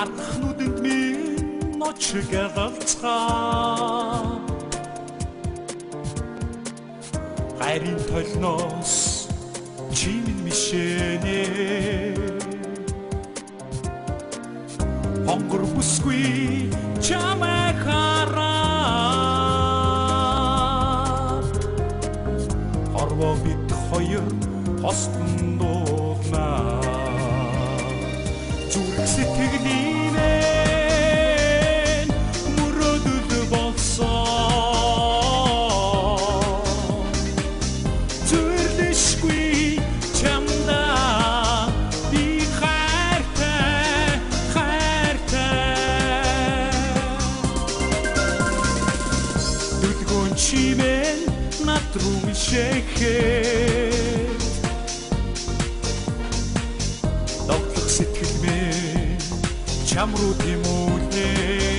Хардах нүдэнд минь ночиг ялалцгаа гайрын толноос чимэн мишэнэ хонгор бүсгүй чамай хараад хорвоо бид хоёр хостон дуулнаа зүрх сэтгэлийн мөрөдөл болсон зүрлэшгүй чамда би хайртай дүлгүн чимэн над руу ишэхээ чам руу тимүүлээ